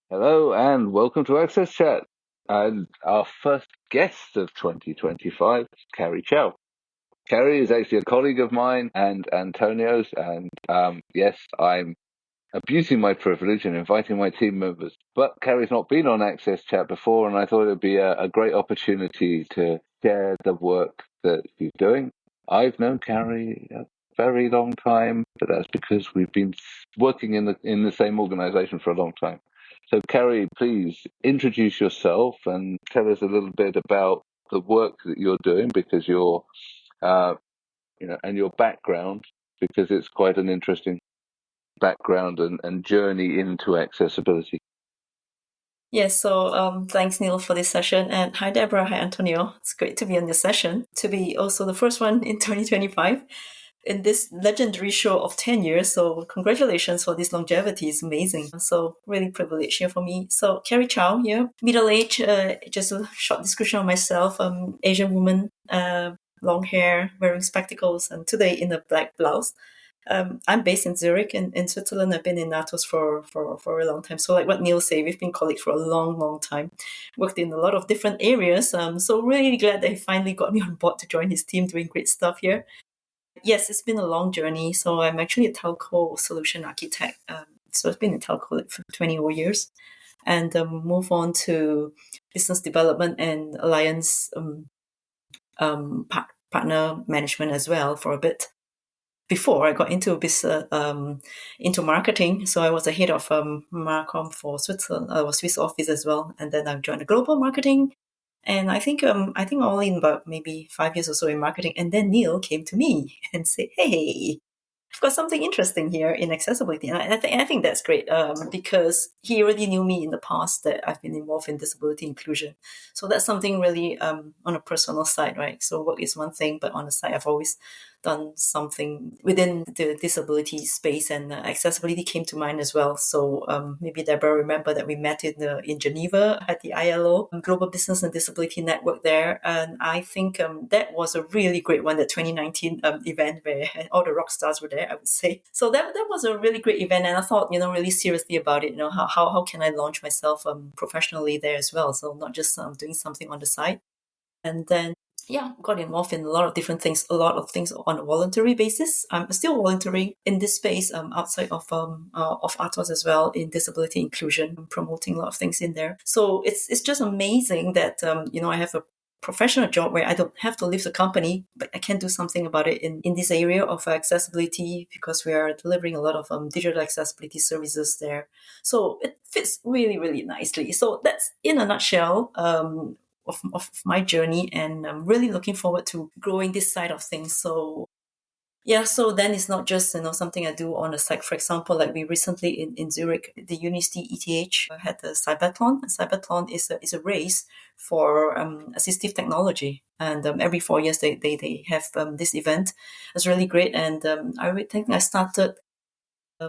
Hello and welcome to Access Chat. And our first guest of 2025 is Carrie Chow. Carrie is actually a colleague of mine and Antonio's, and yes, I'm abusing my privilege and inviting my team members. But Carrie's not been on Access Chat before, and I thought it would be a great opportunity to share the work that she's doing. I've known Carrie a very long time, but that's because we've been working in the same organization for a long time. So, Carrie, please introduce yourself and tell us a little bit about the work that you're doing, because uh, and your background, because it's quite an interesting background and journey into accessibility. Yes, so thanks, Neil, for this session. And hi, Deborah. Hi, Antonio. It's great to be on your session, to be also the first one in 2025 in this legendary show of 10 years. So congratulations for this longevity. It's amazing. So really privileged here for me. So Carrie Chow here, middle age, just a short description of myself. Asian woman, long hair, wearing spectacles, and today in a black blouse. I'm based in Zurich in Switzerland. I've been in Atos for a long time. So like what Neil said, we've been colleagues for a long, long time. Worked in a lot of different areas. So really glad that he finally got me on board to join his team, doing great stuff here. Yes, it's been a long journey. So I'm actually a telco solution architect. So I've been in telco like for 20 over years, and move on to business development and alliance partner management as well for a bit before I got into into marketing. So I was the head of Marcom for Switzerland. I was Swiss office as well, and then I joined the global marketing. And I think all in about maybe 5 years or so in marketing. And then Neil came to me and said, "Hey, I've got something interesting here in accessibility," and I think that's great because he already knew me in the past that I've been involved in disability inclusion. So that's something really on a personal side, right? So work is one thing, but on the side, I've always done something within the disability space, and accessibility came to mind as well. So maybe Deborah remember that we met in Geneva at the ILO Global Business and Disability Network there, and I think that was a really great one. That 2019 event where all the rock stars were there, I would say. So that was a really great event, and I thought really seriously about it. How can I launch myself professionally there as well? So not just doing something on the side. And then, yeah, got involved in a lot of different things, a lot of things on a voluntary basis. I'm still volunteering in this space outside of Atos as well, in disability inclusion, promoting a lot of things in there. So it's just amazing that I have a professional job where I don't have to leave the company, but I can do something about it in this area of accessibility, because we are delivering a lot of digital accessibility services there. So it fits really, really nicely. So that's in a nutshell of my journey, and I'm really looking forward to growing this side of things. So yeah, so then it's not just something I do on the side. For example, like we recently in Zurich, the University ETH had the CYBATHLON. CYBATHLON is a race for assistive technology, and every 4 years they have this event. It's really great, and I think I started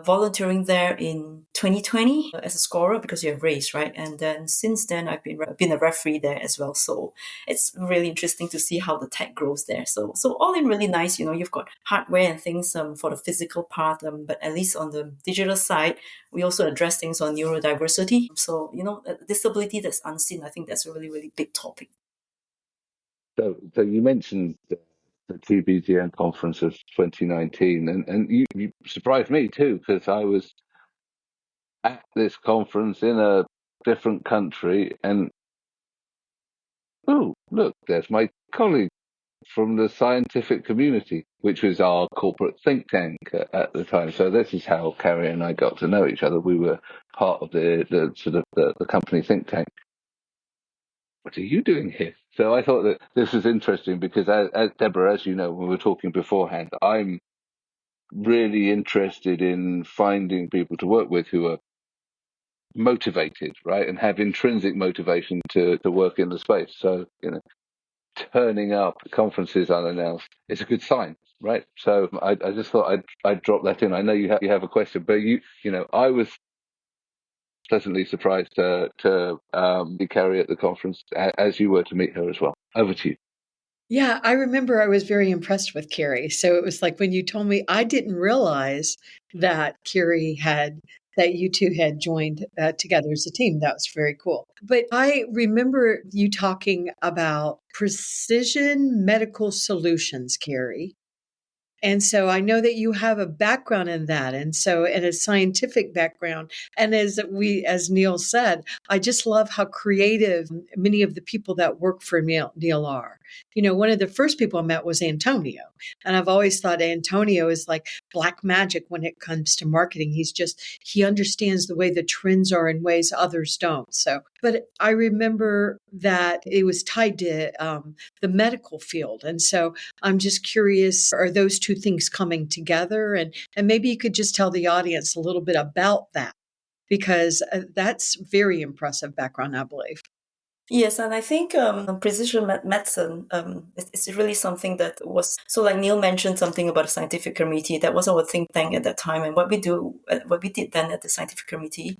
volunteering there in 2020 as a scorer, because you have race, right? And then since then, I've been a referee there as well. So it's really interesting to see how the tech grows there. So all in really nice. You've got hardware and things for the physical part, but at least on the digital side, we also address things on neurodiversity. So disability that's unseen. I think that's a really, really big topic. So you mentioned the TBGN conference of 2019, and you surprised me too, because I was at this conference in a different country, and oh, look, there's my colleague from the scientific community, which was our corporate think tank at the time. So this is how Carrie and I got to know each other. We were part of the sort of the company think tank. What are you doing here? So I thought that this was interesting because, as Deborah, as you know, when we were talking beforehand, I'm really interested in finding people to work with who are motivated, right, and have intrinsic motivation to work in the space. So, turning up at conferences unannounced is a good sign, right? So I just thought I'd drop that in. I know you have a question, but I was pleasantly surprised to be Carrie at the conference, as you were to meet her as well. Over to you. Yeah, I remember I was very impressed with Carrie. So it was like when you told me, I didn't realize that Carrie had that you two had joined together as a team. That was very cool. But I remember you talking about precision medical solutions, Carrie. And so I know that you have a background in that. And a scientific background. And as Neil said, I just love how creative many of the people that work for Neil are. You know, one of the first people I met was Antonio. And I've always thought Antonio is like black magic when it comes to marketing. He understands the way the trends are in ways others don't. But I remember that it was tied to the medical field. And so I'm just curious, are those two things coming together? And maybe you could just tell the audience a little bit about that, because that's very impressive background, I believe. Yes, and I think precision medicine is really something that was, so like Neil mentioned something about a scientific committee. That was our think tank at that time. And what we did then at the scientific committee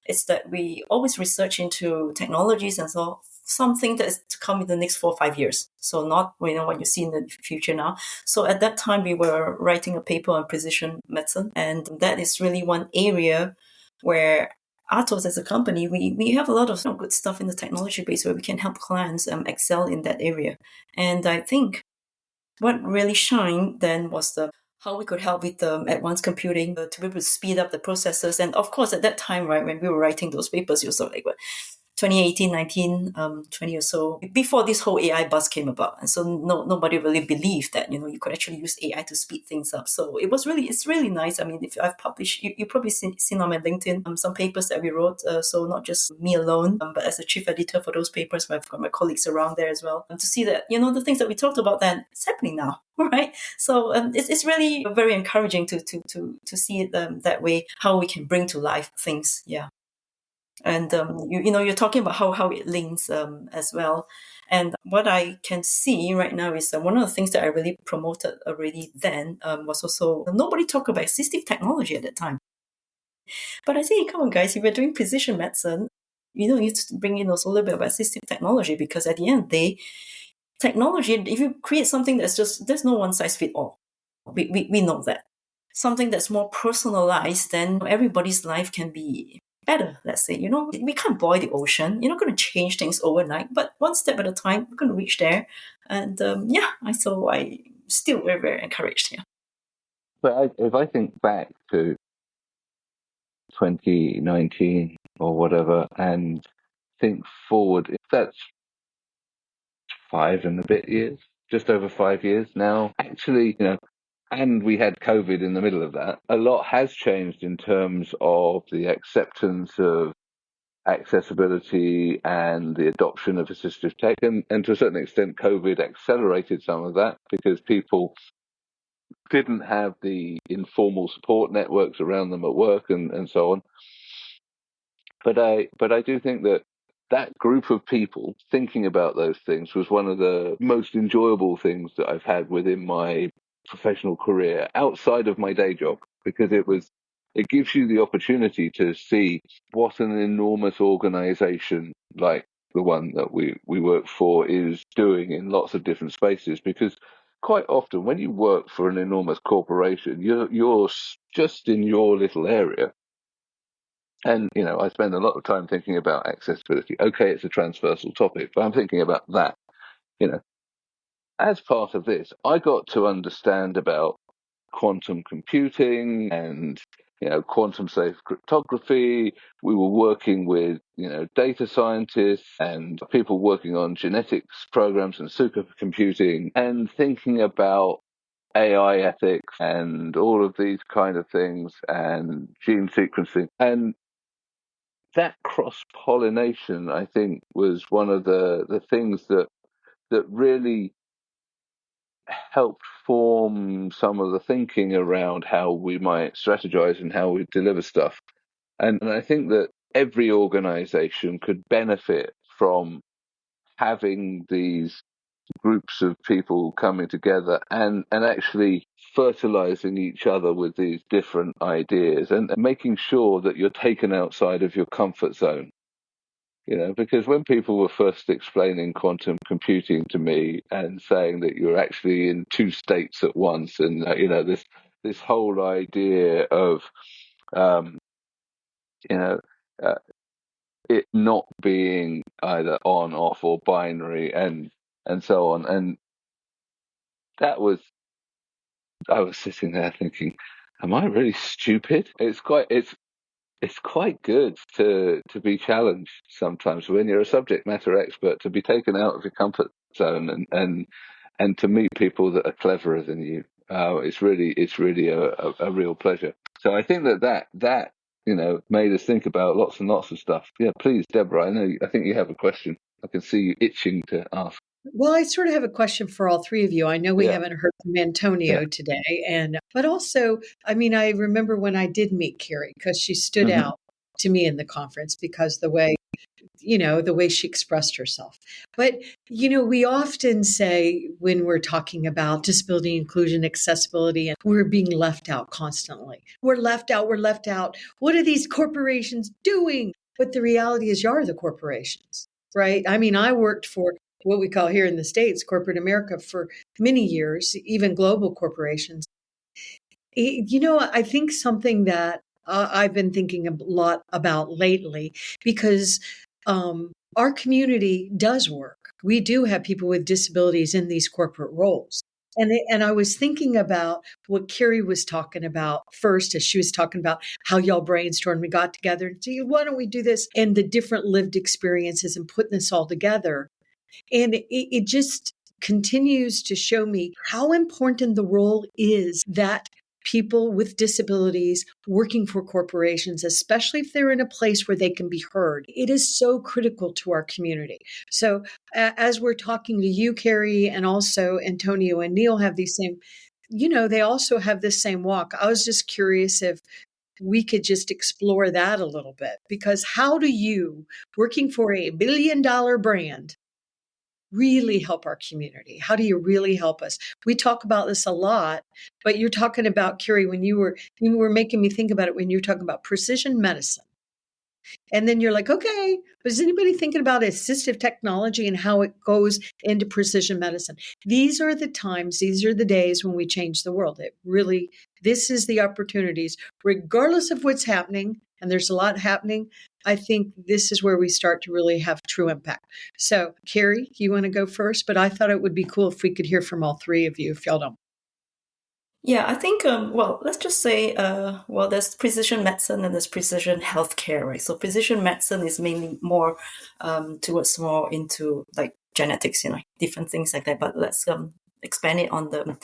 is that we always research into technologies and so something that is to come in the next 4 or 5 years. So not, what you see in the future now. So at that time, we were writing a paper on precision medicine. And that is really one area where Atos as a company, we have a lot of good stuff in the technology base where we can help clients excel in that area. And I think what really shined then was how we could help with advanced computing to be able to speed up the processes. And of course, at that time, right, when we were writing those papers, it was sort of like 2018, 19, 20 or so, before this whole AI buzz came about. And so nobody really believed that, you could actually use AI to speed things up. So it's really nice. I mean, if I've published, you probably seen on my LinkedIn some papers that we wrote. So not just me alone, but as a chief editor for those papers, I've got my colleagues around there as well. And to see that, the things that we talked about then, it's happening now. Right. So it's really very encouraging to see it that way, how we can bring to life things. Yeah. And you're talking about how it links as well. And what I can see right now is one of the things that I really promoted already then was also, nobody talked about assistive technology at that time. But I say, come on, guys, if you're doing precision medicine, you need to bring in also a little bit about assistive technology, because at the end of the day, technology, if you create something there's no one size fit all. We know that. Something that's more personalized, then everybody's life can be better, let's say. We can't boil the ocean. You're not going to change things overnight, but one step at a time, we're going to reach there. And I still very, very encouraged here. But if I think back to 2019 or whatever and think forward, if that's 5 and a bit years, just over 5 years now, actually, and we had COVID in the middle of that, a lot has changed in terms of the acceptance of accessibility and the adoption of assistive tech. And to a certain extent, COVID accelerated some of that because people didn't have the informal support networks around them at work and so on. But I do think that group of people thinking about those things was one of the most enjoyable things that I've had within my professional career outside of my day job, because it gives you the opportunity to see what an enormous organization like the one that we work for is doing in lots of different spaces. Because quite often when you work for an enormous corporation, you're just in your little area. And, I spend a lot of time thinking about accessibility. Okay, it's a transversal topic, but I'm thinking about that. As part of this, I got to understand about quantum computing and, quantum safe cryptography. We were working with, data scientists and people working on genetics programs and supercomputing and thinking about AI ethics and all of these kind of things and gene sequencing. And that cross-pollination, I think, was one of the things that really helped form some of the thinking around how we might strategize and how we deliver stuff. And I think that every organization could benefit from having these groups of people coming together and actually fertilizing each other with these different ideas and making sure that you're taken outside of your comfort zone. Because when people were first explaining quantum computing to me and saying that you're actually in two states at once, and this whole idea of you know, uh, it not being either on, off, or binary, and so on. And that was, I was sitting there thinking, am I really stupid? It's quite good to be challenged sometimes when you're a subject matter expert, to be taken out of your comfort zone, and to meet people that are cleverer than you. It's really a real pleasure. So I think that made us think about lots and lots of stuff. Yeah, please, Deborah. I think you have a question. I can see you itching to ask. Well, I sort of have a question for all three of you. I know we Yeah, haven't heard from yeah. Antonio today, but also, I mean, I remember when I did meet Carrie because she stood Hmm. out to me in the conference because the way she expressed herself. But, we often say when we're talking about disability inclusion, accessibility, and we're being left out constantly. We're left out. We're left out. What are these corporations doing? But the reality is, you're the corporations, right? I mean, I worked for what we call here in the States, corporate America, for many years, even global corporations. I think something that I've been thinking a lot about lately, because our community does work. We do have people with disabilities in these corporate roles. And I was thinking about what Carrie was talking about first, as she was talking about how y'all brainstormed and got together and said, why don't we do this? And the different lived experiences and putting this all together. And it just continues to show me how important the role is that people with disabilities working for corporations, especially if they're in a place where they can be heard. It is so critical to our community. So, as we're talking to you, Carrie, and also Antonio and Neil have these same, they also have this same walk. I was just curious if we could just explore that a little bit, because how do you, working for a $1 billion brand, really help our community? How do you really help us? We talk about this a lot, but you're talking about, Carrie, when you were making me think about it when you're talking about precision medicine. And then you're like, okay, but is anybody thinking about assistive technology and how it goes into precision medicine? These are the times, these are the days when we change the world. This is the opportunities, regardless of what's happening. And there's a lot happening. I think this is where we start to really have true impact. So, Carrie, you want to go first? But I thought it would be cool if we could hear from all three of you, if y'all don't. Yeah, I think, let's just say, there's precision medicine and there's precision healthcare, right? So precision medicine is mainly more towards more into like genetics, different things like that. But let's expand it on the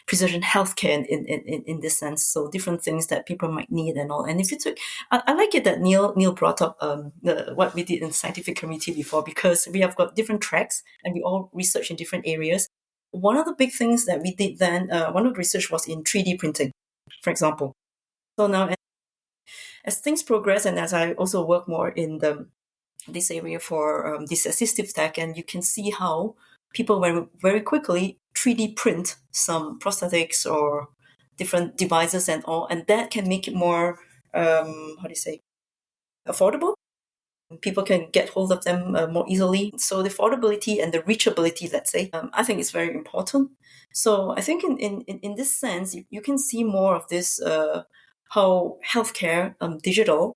precision healthcare in this sense. So different things that people might need and all. And if you took, I like it that Neil brought up what we did in the scientific community before, because we have got different tracks and we all research in different areas. One of the big things that we did then, one of the research was in 3D printing, for example. So now, as things progress, and as I also work more in this area for this assistive tech, and you can see how people very, very quickly 3D print some prosthetics or different devices and all, and that can make it more, affordable. People can get hold of them more easily. So the affordability and the reachability, let's say, I think is very important. So I think in this sense, you can see more of this, how healthcare, digital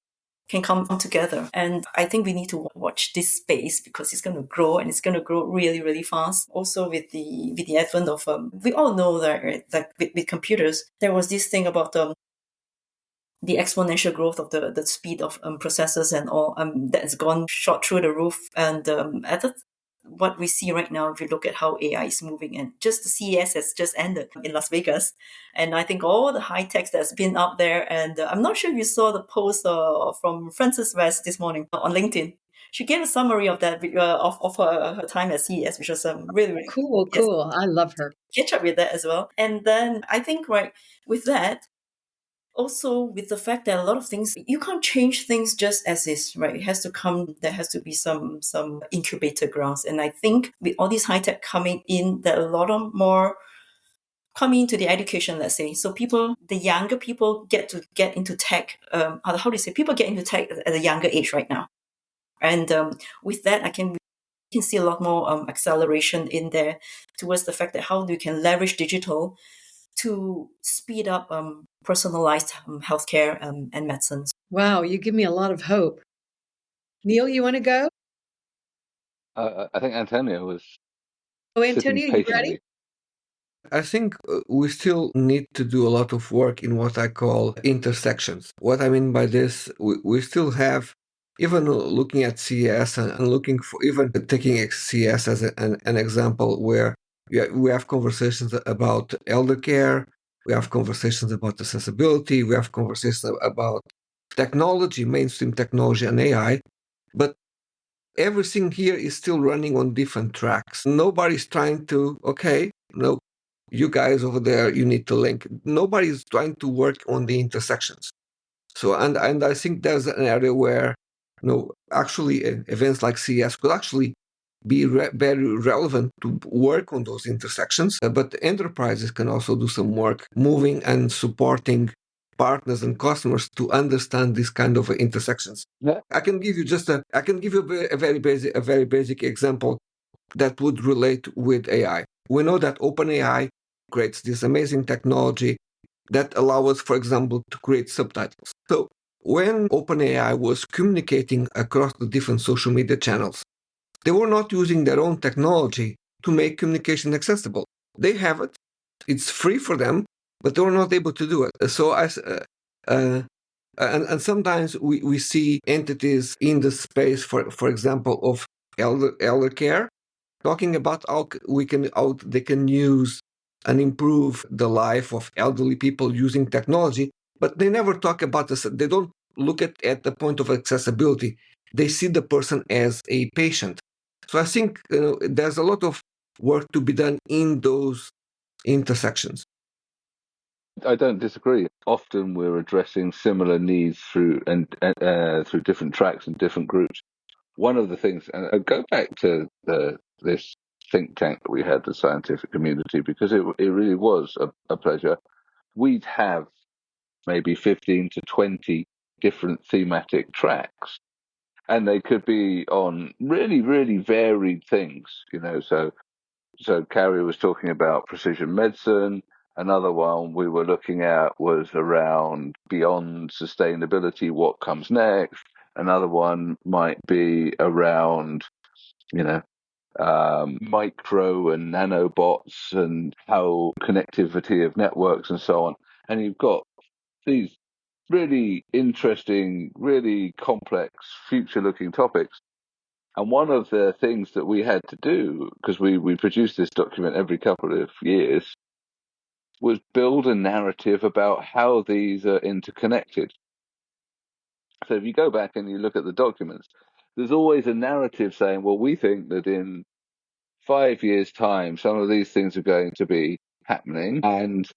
can come together. And I think we need to watch this space because it's going to grow, and it's going to grow really, really fast. Also with the advent of, we all know that, right, that with computers, there was this thing about the exponential growth of the speed of processors and all, that's gone shot through the roof. And what we see right now, if you look at how AI is moving, and just the CES has just ended in Las Vegas, and I think all the high tech that's been out there, and I'm not sure if you saw the post from Frances West this morning on LinkedIn. She gave a summary of that of her time at CES, which was really, really Cool, yes, cool. I love her. catch up with that as well. And then I think, right, with that, also with the fact that a lot of things, you can't change things just as is, right? It has to come, there has to be some incubator grounds. And I think with all these high tech coming in, that a lot of more coming into the education, let's say. So the younger people get into tech, how do you say, people get into tech at a younger age right now. And with that, I can see a lot more acceleration in there towards the fact that how you can leverage digital to speed up personalized healthcare and medicines. Wow, you give me a lot of hope. Neil, you want to go? I think Antonio was Oh, sitting Antonio, you ready? patiently. I think we still need to do a lot of work in what I call intersections. What I mean by this, we still have, even looking at CS and looking for, even taking CS as an example, where we have conversations about elder care, we have conversations about accessibility, we have conversations about technology, mainstream technology and AI, but everything here is still running on different tracks. Nobody's trying to, okay, no, you guys over there, you need to link. Nobody's trying to work on the intersections. So, and I think there's an area where, actually events like CES could actually be very relevant to work on those intersections. But enterprises can also do some work moving and supporting partners and customers to understand these kind of intersections. Yeah. I can give you a very basic example that would relate with AI. We know that OpenAI creates this amazing technology that allows us, for example, to create subtitles. So when OpenAI was communicating across the different social media channels, they were not using their own technology to make communication accessible. They have it; it's free for them, but they were not able to do it. So and sometimes we see entities in the space, for example, of elder care, talking about how they can use and improve the life of elderly people using technology, but they never talk about this. They don't look at the point of accessibility. They see the person as a patient. So I think there's a lot of work to be done in those intersections. I don't disagree. Often we're addressing similar needs through through different tracks and different groups. One of the things, and I go back to this think tank that we had, the scientific community, because it really was a pleasure. We'd have maybe 15 to 20 different thematic tracks, and they could be on really, really varied things. So Carrie was talking about precision medicine. Another one we were looking at was around beyond sustainability, what comes next. Another one might be around, micro and nanobots and how connectivity of networks and so on. And you've got these really interesting, really complex, future-looking topics. And one of the things that we had to do, because we produce this document every couple of years, was build a narrative about how these are interconnected. So if you go back and you look at the documents, there's always a narrative saying, well, we think that in 5 years' time, some of these things are going to be happening, and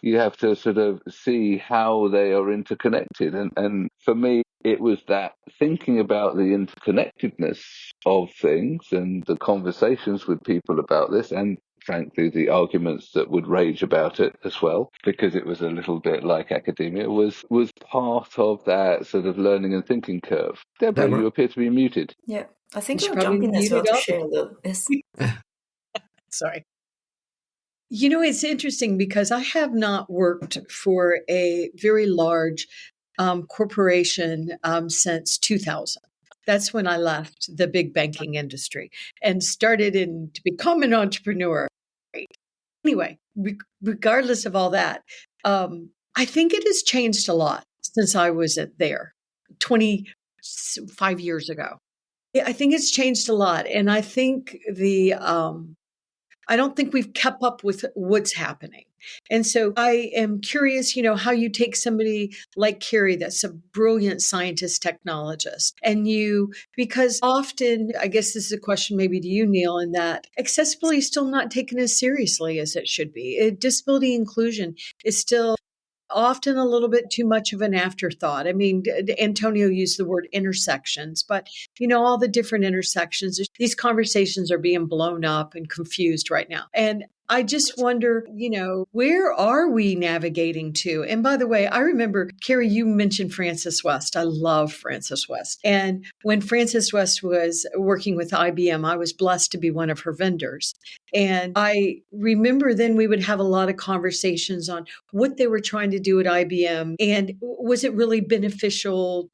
you have to sort of see how they are interconnected. And for me, it was that thinking about the interconnectedness of things and the conversations with people about this, and frankly, the arguments that would rage about it as well, because it was a little bit like academia, was part of that sort of learning and thinking curve. Deborah, you appear to be muted. Yeah, I think She's I'll probably jump in as well muted to up. share a little. Yes. Sorry. It's interesting because I have not worked for a very large corporation since 2000. That's when I left the big banking industry and started to become an entrepreneur. Anyway, regardless of all that, I think it has changed a lot since I was there 25 years ago. I think it's changed a lot. And I think I don't think we've kept up with what's happening. And so I am curious, how you take somebody like Carrie, that's a brilliant scientist, technologist, because often, I guess this is a question maybe to you, Neil, in that accessibility is still not taken as seriously as it should be. Disability inclusion is still often a little bit too much of an afterthought. I mean, Antonio used the word intersections, but all the different intersections, these conversations are being blown up and confused right now. And I just wonder, where are we navigating to? And by the way, I remember, Carrie, you mentioned Frances West. I love Frances West. And when Frances West was working with IBM, I was blessed to be one of her vendors. And I remember then we would have a lot of conversations on what they were trying to do at IBM and was it really beneficial?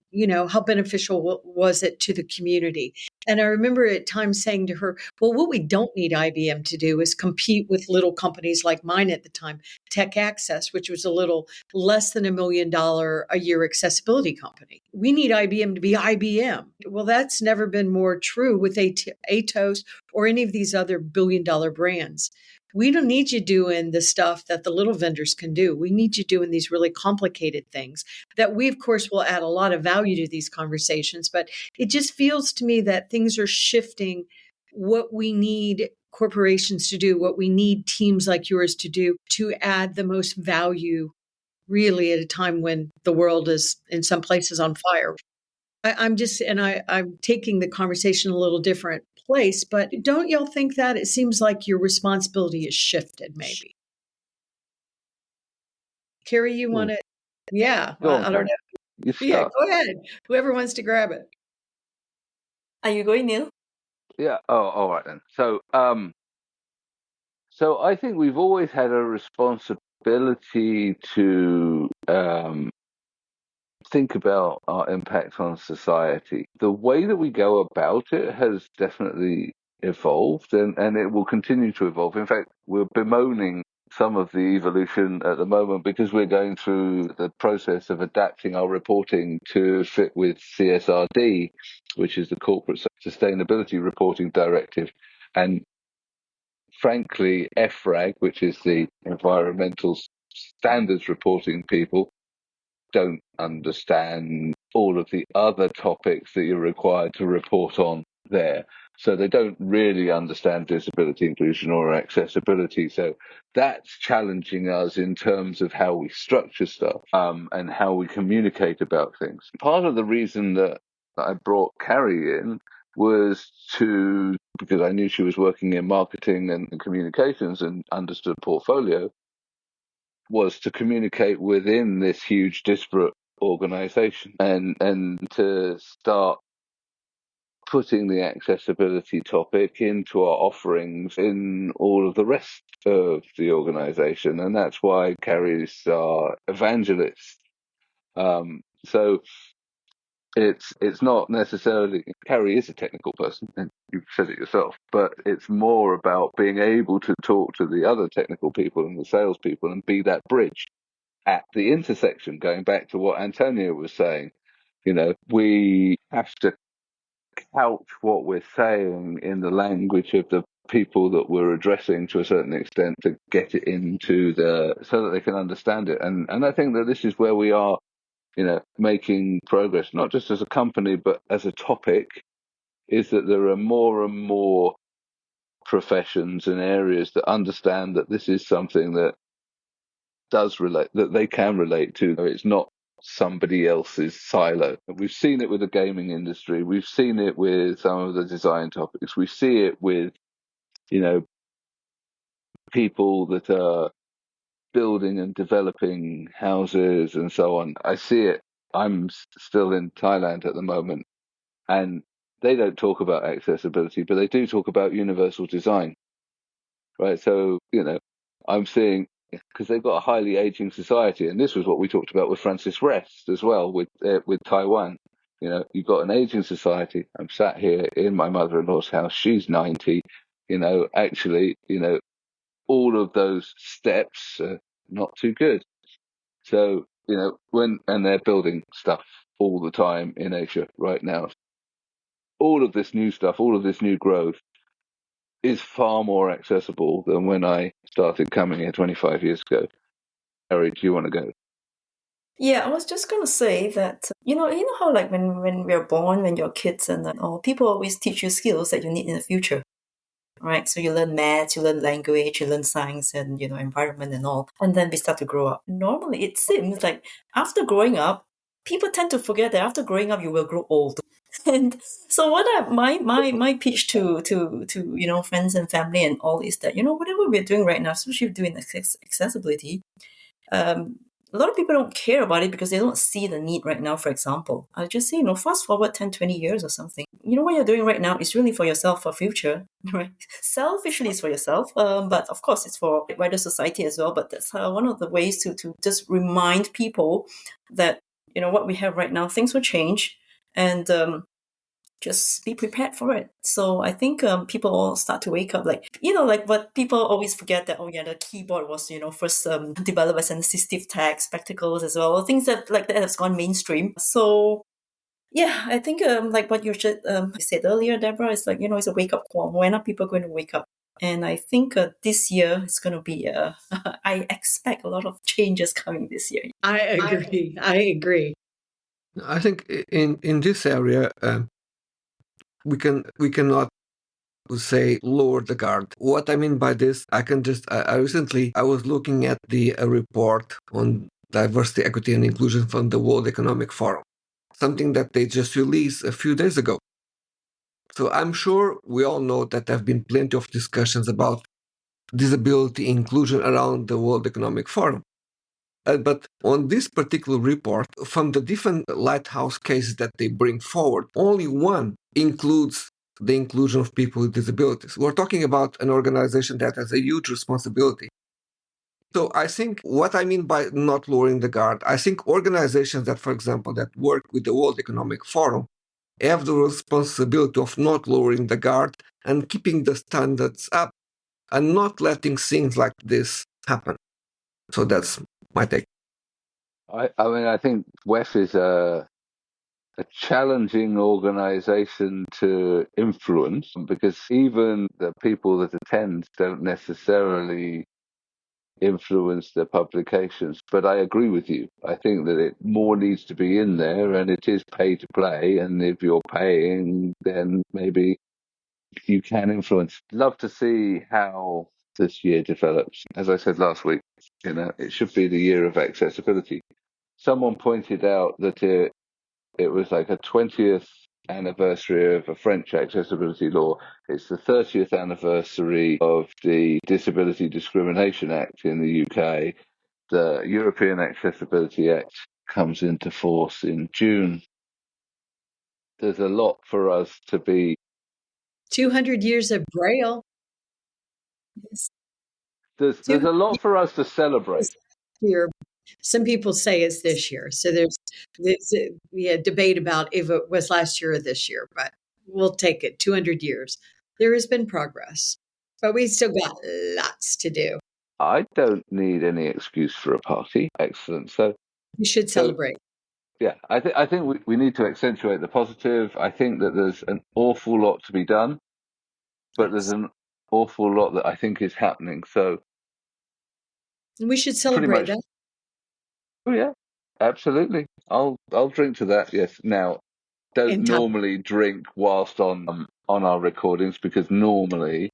How beneficial was it to the community? And I remember at times saying to her, well, what we don't need IBM to do is compete with little companies like mine at the time, Tech Access, which was a little less than $1 million a year accessibility company. We need IBM to be IBM. Well, that's never been more true with Atos or any of these other billion-dollar brands. We don't need you doing the stuff that the little vendors can do. We need you doing these really complicated things that we, of course, will add a lot of value to these conversations. But it just feels to me that things are shifting what we need corporations to do, what we need teams like yours to do to add the most value, really, at a time when the world is in some places on fire. I'm taking the conversation a little different place, but don't y'all think that it seems like your responsibility is shifted maybe? Carrie, you want to? Yeah, Go on, I don't Carrie. know. You Yeah, start. go ahead. Whoever wants to grab it. Are you going, Neil? Yeah. Oh, all right then. So I think we've always had a responsibility to think about our impact on society. The way that we go about it has definitely evolved, and it will continue to evolve. In fact, we're bemoaning some of the evolution at the moment because we're going through the process of adapting our reporting to fit with CSRD, which is the Corporate Sustainability Reporting Directive. And frankly, EFRAG, which is the Environmental Standards Reporting people, don't understand all of the other topics that you're required to report on there. So they don't really understand disability inclusion or accessibility. So that's challenging us in terms of how we structure stuff and how we communicate about things. Part of the reason that I brought Carrie in was because I knew she was working in marketing and communications and understood portfolio, was to communicate within this huge disparate organization and to start putting the accessibility topic into our offerings in all of the rest of the organization. And that's why Carrie's our evangelist. So it's not necessarily, Carrie is a technical person, and you've said it yourself, but it's more about being able to talk to the other technical people and the salespeople and be that bridge at the intersection, going back to what Antonio was saying. We have to couch what we're saying in the language of the people that we're addressing to a certain extent to get it into so that they can understand it. And I think that this is where we are, making progress, not just as a company, but as a topic, is that there are more and more professions and areas that understand that this is something that does relate, that they can relate to. It's not somebody else's silo. We've seen it with the gaming industry. We've seen it with some of the design topics. We see it with, people that are building and developing houses and so on. I see it. I'm still in Thailand at the moment, and they don't talk about accessibility, but they do talk about universal design, right? So, I'm seeing, because they've got a highly aging society, and this was what we talked about with Francis Rest as well with Taiwan. You've got an aging society. I'm sat here in my mother-in-law's house. She's 90. Actually, all of those steps are not too good. So, and they're building stuff all the time in Asia right now. All of this new stuff, all of this new growth is far more accessible than when I started coming here 25 years ago. Harry, do you want to go? Yeah, I was just going to say that, you know how like when we're born, when you're kids and people always teach you skills that you need in the future, right? So you learn math, you learn language, you learn science and, environment and all. And then we start to grow up. Normally, it seems like after growing up, people tend to forget that after growing up, you will grow old. And so my pitch to friends and family and all is that whatever we're doing right now, especially doing accessibility, a lot of people don't care about it because they don't see the need right now. For example, I just say, fast forward 10, 20 years or something. What you're doing right now is really for yourself, for future, right? Selfishly, it's for yourself, but of course, it's for wider society as well. But that's one of the ways to just remind people that what we have right now, things will change, and just be prepared for it. So I think people all start to wake up, like what people always forget, that the keyboard was first developed as an assistive tag, spectacles as well, things that like that has gone mainstream. So yeah, I think like what you said earlier, Deborah, is like it's a wake up call. When are people going to wake up? And I think this year is going to be I expect a lot of changes coming this year. I agree. I think in this area, we cannot say lower the guard. What I mean by this, I recently I was looking at the report on diversity, equity, and inclusion from the World Economic Forum, something that they just released a few days ago. So I'm sure we all know that there have been plenty of discussions about disability inclusion around the World Economic Forum. But on this particular report, from the different lighthouse cases that they bring forward, only one includes the inclusion of people with disabilities. We're talking about an organization that has a huge responsibility. So I think what I mean by not lowering the guard, I think organizations that, for example, that work with the World Economic Forum have the responsibility of not lowering the guard and keeping the standards up and not letting things like this happen. So that's my take. I mean, I think WEF is a challenging organization to influence, because even the people that attend don't necessarily influence the publications. But I agree with you. I think that it more needs to be in there, and it is pay to play. And if you're paying, then maybe you can influence. Love to see how this year develops. As I said last week, it should be the year of accessibility. Someone pointed out that it was like a 20th anniversary of a French accessibility law. It's the 30th anniversary of the Disability Discrimination Act in the UK. The European Accessibility Act comes into force in June. There's a lot for us to be. 200 years of Braille. Yes. There's a lot for us to celebrate. Year. Some people say it's this year. So there's a debate about if it was last year or this year, but we'll take it. 200 years. There has been progress, but we still got lots to do. I don't need any excuse for a party. Excellent. So We should celebrate. Yeah, I think we need to accentuate the positive. I think that there's an awful lot to be done, but there's an awful lot that I think is happening. So we should celebrate that. Oh yeah, absolutely. I'll drink to that. Yes. Now, don't normally drink whilst on our recordings, because normally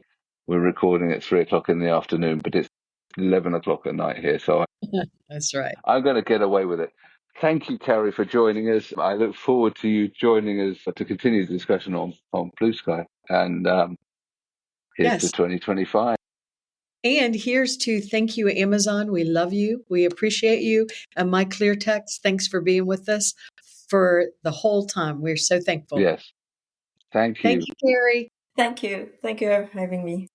we're recording at 3:00 in the afternoon, but it's 11:00 at night here, so that's right. I'm going to get away with it. Thank you, Carrie, for joining us. I look forward to you joining us to continue the discussion on Blue Sky. And here's to 2025. And here's to thank you, Amazon. We love you. We appreciate you. And my clear text, thanks for being with us for the whole time. We're so thankful. Yes. Thank you. Thank you, Carrie. Thank you. Thank you for having me.